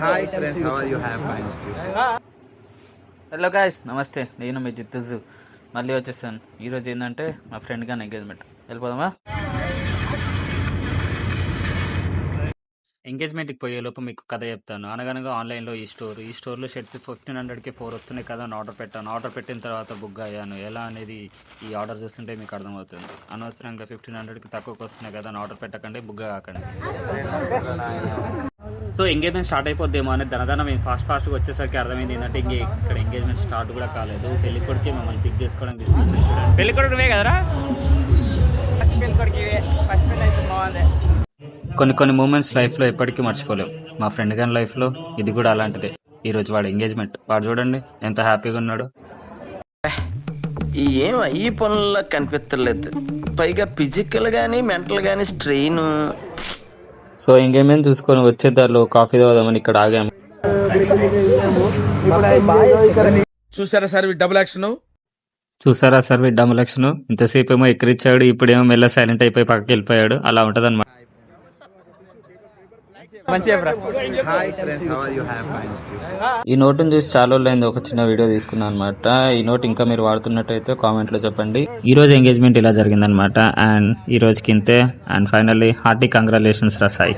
Hi friends, how are you? Have fine. Hello guys, నమస్తే. నేను మీ జిత్తుజు మళ్ళీ వచ్చేసాను. ఈరోజు ఏంటంటే మా ఫ్రెండ్ గాని ఎంగేజ్మెంట్. వెళ్ళిపోదామా? ఎంగేజ్మెంట్కి పోయేలోపు మీకు కథ చెప్తాను. అనగనగా ఆన్లైన్లో ఈ స్టోర్లో షర్ట్స్ 1500కి 4 వస్తున్నాయి కదా అని ఆర్డర్ పెట్టాను. ఆర్డర్ పెట్టిన తర్వాత బుక్ అయ్యాను. ఎలా అనేది ఈ ఆర్డర్ చేస్తుంటే మీకు అర్థమవుతుంది. అనవసరంగా 1500కి తక్కువకి వస్తున్నాయి కదా అని ఆర్డర్ పెట్టకండి, బుక్ కాకండి. సో ఎంగేజ్మెంట్ స్టార్ట్ అయిపోద్దేమో అనేది ధనధన మేము ఫాస్ట్గా వచ్చేసరికి అర్థమైంది ఏంటంటే ఇక్కడ ఎంగేజ్మెంట్ స్టార్ట్ కూడా కాలేదు. పెళ్లి కొడుకే మమ్మల్ని పిక్ చేసుకోవడానికి తీసుకొచ్చాను. చూడండి, పెళ్లి కొడుకువే కదరా. కొన్ని మూమెంట్స్ లైఫ్లో ఎప్పటికీ మర్చిపోలేవు. మా ఫ్రెండ్ గారి లైఫ్లో ఇది కూడా అలాంటిదే. ఈరోజు వాడు ఎంగేజ్మెంట్. వాడు చూడండి ఎంత హ్యాపీగా ఉన్నాడు. ఏం ఈ పనుల్లో కనిపించలేదు. పైగా ఫిజికల్ గానీ మెంటల్ గానీ స్ట్రెయిన్. సో ఎంగేజ్మెంట్ చూసుకొని వచ్చే దారిలో కాఫీ తాగుదామని ఇక్కడ ఆగాము. చూసారా సార్ డబుల్ యాక్షన్? చూసారా సార్ డబుల్ యాక్షన్? ఇంతసేపు ఏమో ఎక్కిరిచ్చాడు, ఇప్పుడేమో మెల్ల సైలెంట్ అయిపోయి పక్కకి వెళ్ళిపోయాడు. అలా ఉంటది అనమాట. Hi friends, how are you? Have fine. ఈ నోట్ని చూసి చాలా రోజులైంది ఒక చిన్న వీడియో తీసుకున్నాను అనమాట. ఈ నోట్ ఇంకా మీరు వాడుతున్నట్టయితే కామెంట్ లో చెప్పండి. ఈ రోజు ఎంగేజ్మెంట్ ఇలా జరిగిందనమాట. అండ్ ఈ రోజుకి ఇంతే. అండ్ ఫైనల్లీ హార్టీ కంగ్రాచులేషన్స్ రా సాయి.